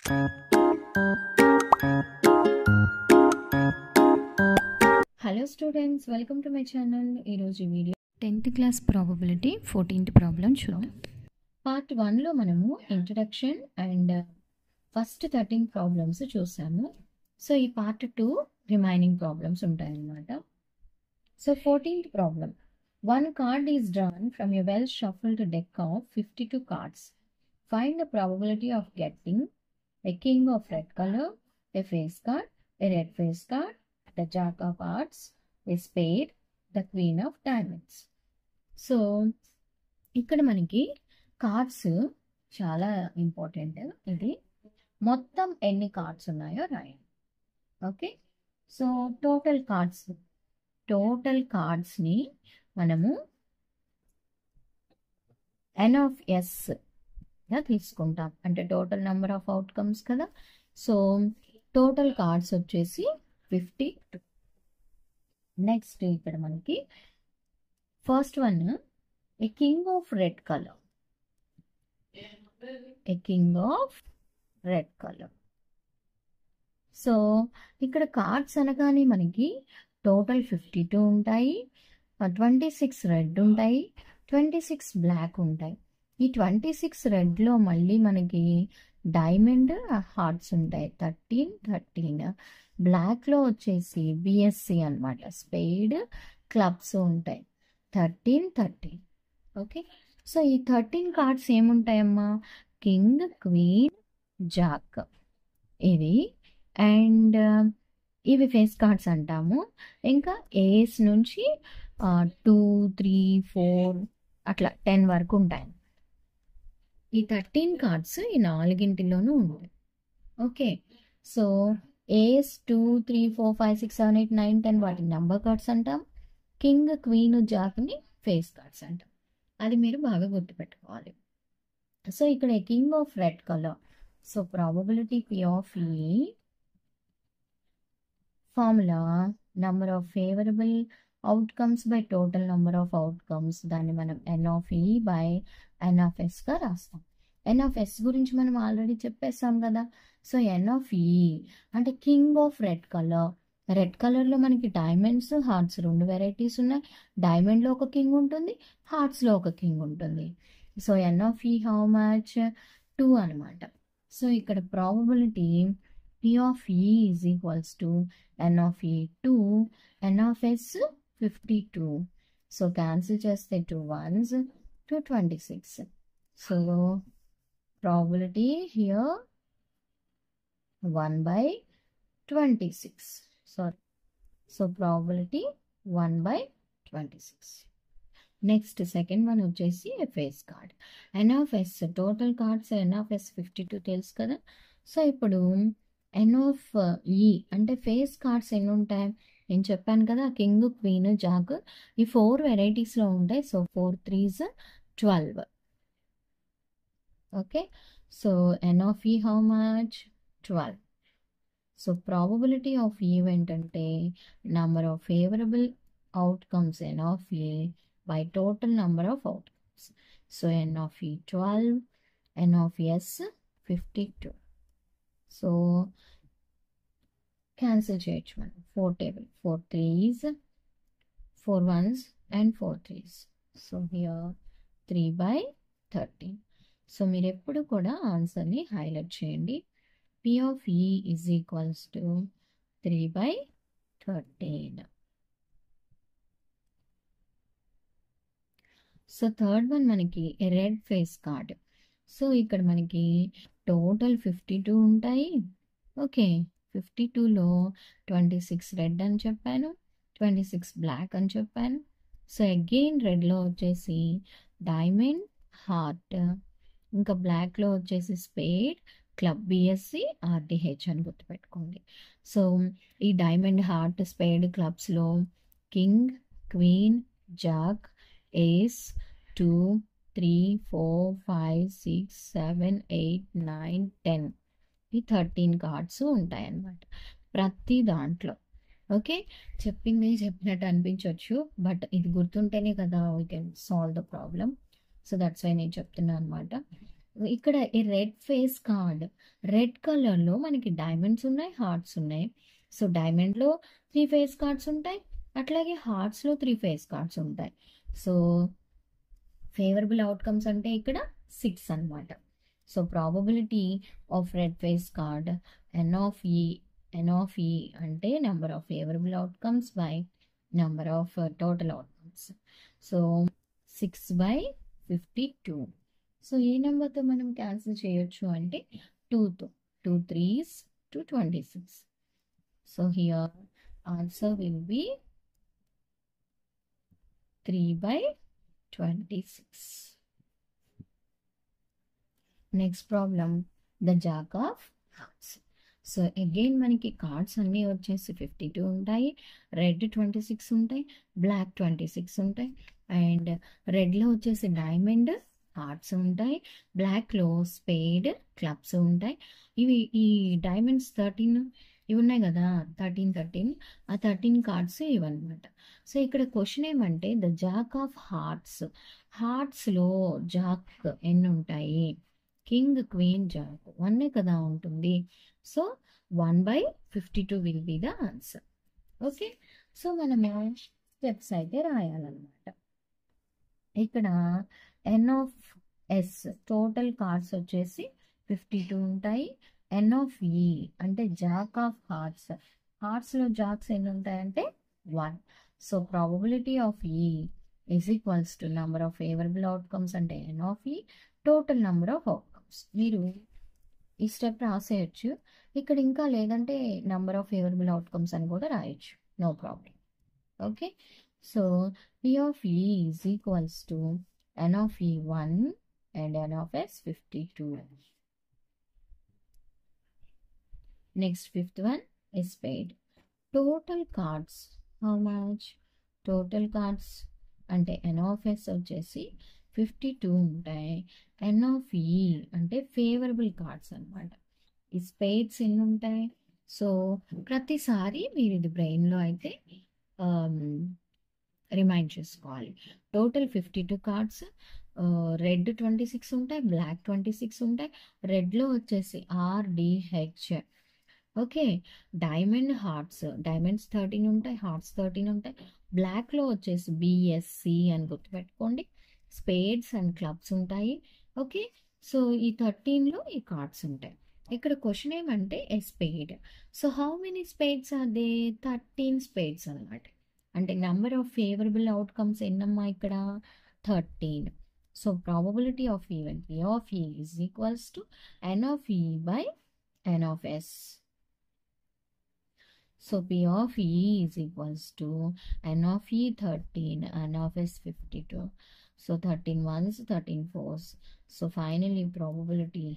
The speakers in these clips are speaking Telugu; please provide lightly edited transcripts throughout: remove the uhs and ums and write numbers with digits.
Hello students, welcome to my channel. ఈరోజు video 10th class probability 14th problem చూద్దాం. పార్ట్ 1లో మనము ఇంట్రడక్షన్ అండ్ ఫస్ట్ 13 ప్రాబ్లమ్స్ చూసాము. సో ఈ పార్ట్ 2 రిమైనింగ్ ప్రాబ్లమ్స్ ఉంటాయన్నమాట. So 14th problem, one card is drawn from a well shuffled deck of 52 cards. Find the probability of getting a king of red color, a face card, a red face card, the jack of hearts, a spade, the queen of diamonds. So ఇక్కడ మనకి కార్డ్స్ చాలా ఇంపార్టెంట్. ఇది మొత్తం ఎన్ని కార్డ్స్ ఉన్నాయో రాయండి. ఓకే, సో టోటల్ కార్డ్స్ని మనము n of s గా తీసుకుంటాం, అంటే టోటల్ నెంబర్ ఆఫ్ అవుట్కమ్స్ కదా. సో టోటల్ కార్డ్స్ వచ్చేసి 52. నెక్స్ట్ ఇక్కడ మనకి first one, a king of red colour. So ఇక్కడ కార్డ్స్ అనగానే మనకి టోటల్ 52 ఉంటాయి, 26 రెడ్ ఉంటాయి, 26 బ్లాక్ ఉంటాయి. ఈ 26 రెడ్లో మళ్ళీ మనకి డైమండ్ హార్ట్స్ ఉంటాయి, 13. బ్లాక్లో వచ్చేసి బిఎస్సి అనమాట, స్పేడ్ క్లబ్స్ ఉంటాయి, 13. ఓకే, సో ఈ 13 కార్డ్స్ ఏముంటాయమ్మా, కింగ్, క్వీన్, జాక్ ఇవి. అండ్ ఇవి ఫేస్ కార్డ్స్ అంటాము. ఇంకా ఏస్ నుంచి 2, 3, 4 అట్లా 10 వరకు ఉంటాయి. ఈ 13 కార్డ్స్ ఈ నాలుగింటిలోనూ ఉంటాయి. ఓకే, సో ఏస్ 2, 3, 4, 5, 6, 7, 8, 9, 10 వాటి నెంబర్ కార్డ్స్ అంటాం. కింగ్, క్వీన్, జాక్ని ఫేస్ కార్డ్స్ అంటాం. అది మీరు బాగా గుర్తుపెట్టుకోవాలి. సో ఇక్కడ king of red colour, so probability P of E, formula number of favourable outcomes by total number of outcomes, దాన్ని మనం N of E by N of S గా రాస్తాం. N of S గురించి మనం ఆల్రెడీ చెప్పేస్తాం కదా. సో N of E అంటే king of red colour. Red కలర్లో మనకి డైమండ్స్, హార్ట్స్ 2 వెరైటీస్ ఉన్నాయి. డైమండ్లో ఒక కింగ్ ఉంటుంది, హార్ట్స్లో ఒక కింగ్ ఉంటుంది. So N of E how much, 2 అనమాట. సో ఇక్కడ probability P of E is equals to N of E 2, N of S 52. So cancel చేస్తే 2 ones, 26. So probability here 1/26. Sorry. So probability 1/26. Next second one వచ్చేసి face card. N of S total cards N of S 52 తెలుసు కదా. సో ఇప్పుడు N of E అంటే ఫేస్ కార్డ్స్ ఎన్ని ఉంటాయి నేను చెప్పాను కదా, కింగ్, క్వీన్, జాక్ ఈ 4 వెరైటీస్లో ఉంటాయి. So 4 3s 12. Okay, so N of E how much, 12. So probability of event అంటే number of favourable outcomes N of E by total number of outcomes. So N of E 12, N of S 52. So cancel చేయొచ్చు మనం. 4 table, 4 3s, 4 1s and 4 3s. So here 3/13. సో మీరు ఎప్పుడు కూడా ఆన్సర్ని హైలైట్ చేయండి. P of E is equals to 3/13. So third one మనకి రెడ్ ఫేస్ కార్డ్. సో ఇక్కడ మనకి టోటల్ 52 ఉంటాయి. ఓకే, 52లో 26 రెడ్ అని చెప్పాను, 26 బ్లాక్ అని చెప్పాను. సో అగైన్ రెడ్లో వచ్చేసి డైమండ్, హార్ట్, ఇంకా బ్లాక్లో వచ్చేసి స్పేడ్, క్లబ్, బిఎస్సి, ఆర్డిహెచ్ అని గుర్తుపెట్టుకోండి. సో ఈ డైమండ్, హార్ట్, స్పేడ్, క్లబ్స్లో కింగ్, క్వీన్, జాక్, ఏస్ 2, 3, 4, 5, 6, 7, 8, 9, 10 ఈ 13 కార్డ్స్ ఉంటాయన్నమాట ప్రతి దాంట్లో. ఓకే, చెప్పినట్టు అనిపించవచ్చు, బట్ ఇది గుర్తుంటేనే కదా we can solve the problem. So that's why నేను చెప్తున్నాను అనమాట. ఇక్కడ ఈ రెడ్ ఫేస్ కార్డ్, రెడ్ కలర్లో మనకి డైమండ్స్ ఉన్నాయి, హార్ట్స్ ఉన్నాయి. సో డైమండ్లో 3 ఫేస్ కార్డ్స్ ఉంటాయి, అట్లాగే హార్ట్స్లో 3 ఫేస్ కార్డ్స్ ఉంటాయి. సో ఫేవరబుల్ అవుట్కమ్స్ అంటే ఇక్కడ 6 అనమాట. So probability of red face card N of E అంటే number of favourable outcomes by number of total outcomes. So 6/52. So ఏ నెంబర్తో మనం క్యాన్సిల్ చేయొచ్చు అంటే 2తో. 2 3s to 26. So here answer will be 3/26. Next problem, the jack of hearts. So again మనకి కార్డ్స్ అన్నీ వచ్చేసి 52 ఉంటాయి, రెడ్ 26 ఉంటాయి, బ్లాక్ 26 ఉంటాయి, అండ్ రెడ్లో వచ్చేసి డైమండ్, హార్ట్స్ ఉంటాయి, బ్లాక్లో స్పేడ్, క్లబ్స్ ఉంటాయి. ఈ డైమండ్స్ 13 ఇవి ఉన్నాయి కదా, 13 ఆ 13 కార్డ్స్ ఇవన్నమాట. సో ఇక్కడ క్వశ్చన్ ఏమంటే ద జాక్ ఆఫ్ హార్ట్స్, హార్ట్స్లో జాక్ ఎన్ని ఉంటాయి? కింగ్, క్వీన్, జాక్ 1 కదా ఉంటుంది. So 1/52 will be the answer. Okay, so మనము స్టెప్స్ అయితే రాయాలన్నమాట. ఇక్కడ N of S total cards వచ్చేసి 52 ఉంటాయి. ఎన్ ఆఫ్ ఈ అంటే జాక్ ఆఫ్ హార్ట్స్, హార్ట్స్లో జాక్స్ ఎన్ని ఉంటాయంటే 1. So probability of E is equals to number of favourable outcomes అంటే N of E total number of outcomes. మీరు ఈ స్టెప్ రాసేయచ్చు, ఇక్కడ ఇంకా లేదంటే నెంబర్ ఆఫ్ ఫేవరబుల్ అవుట్కమ్స్ అని కూడా రాయొచ్చు, no problem. Okay, so P of E is equals to N of E 1 and N of S 52. Next, fifth one is spade. Total cards, how much? Total cards అంటే N of S వచ్చేసి 52 ఉంటాయి. N of E అంటే ఫేవరబుల్ కార్డ్స్ అనమాట. ఈ స్పేడ్స్ ఎన్ని ఉంటాయి? సో ప్రతిసారి మీరు ఇది బ్రెయిన్లో అయితే రిమైండ్ చేసుకోవాలి. టోటల్ 52 కార్డ్స్, రెడ్ 26 ఉంటాయి, బ్లాక్ 26 ఉంటాయి, రెడ్లో వచ్చేసి RDH. Okay, diamond, hearts, diamonds 13 ఉంటాయి, హార్ట్స్ 13 ఉంటాయి, బ్లాక్లో వచ్చేసి BSC అని గుర్తుపెట్టుకోండి, స్పేడ్స్ అండ్ క్లబ్స్ ఉంటాయి. ఓకే, సో ఈ 13లో ఈ కార్డ్స్ ఉంటాయి. ఇక్కడ క్వశ్చన్ ఏమంటే a spade. So how many spades are they? 13 spades అనమాట. అంటే నెంబర్ ఆఫ్ ఫేవరబుల్ అవుట్కమ్స్ ఎన్నమ్మా ఇక్కడ? 13. So probability of event P of E is equals to N of E by N of S. So P of E is equals to N of E 13, N of S 52. So 13 ones, 13 fours. So finally probability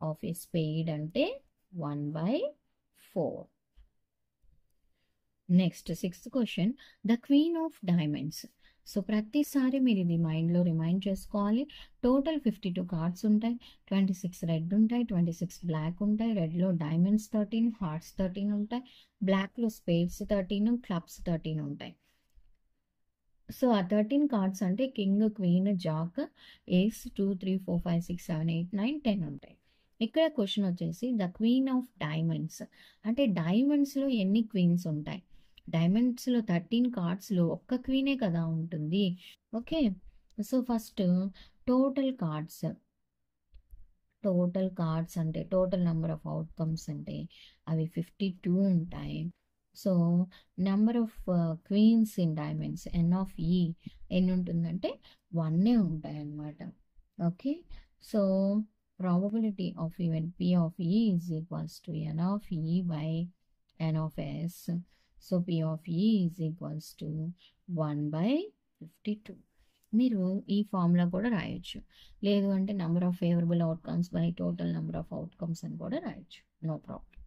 of a spade ante 1/4. Next 6th question, the queen of diamonds. So ప్రతిసారి మీరు ఇది మైండ్లో రిమైండ్ చేసుకోవాలి. టోటల్ 52 కార్డ్స్ ఉంటాయి, 26 రెడ్ ఉంటాయి, 26 బ్లాక్ ఉంటాయి, రెడ్లో డైమండ్స్ 13, హార్ట్స్ 13 ఉంటాయి, బ్లాక్లో స్పేడ్స్ 13, క్లబ్స్ 13 ఉంటాయి. సో ఆ 13 కార్డ్స్ అంటే కింగ్, క్వీన్, జాక్, ఏస్ 2 3 4 5 6 7 8 9 10 ఉంటాయి. ఇక్కడ క్వశ్చన్ వచ్చేసి ద క్వీన్ ఆఫ్ డైమండ్స్ అంటే డైమండ్స్లో ఎన్ని క్వీన్స్ ఉంటాయి? డైమండ్స్లో 13 కార్డ్స్లో ఒక్క క్వీనే కదా ఉంటుంది. Okay, so first total cards అంటే టోటల్ నెంబర్ ఆఫ్ అవుట్కమ్స్ అంటే అవి 52 ఉంటాయి. So number of queens in diamonds N of E ఎన్ని ఉంటుందంటే 1 ఉంటాయి అన్నమాట. Okay, so probability of event P of E is equals to N of E by N of S. So P of E is equals to 1/52. మీరు ఈ ఫార్ములా కూడా రాయొచ్చు, లేదు అంటే number of favourable outcomes by total number of outcomes అని కూడా రాయొచ్చు, నో ప్రాబ్లం.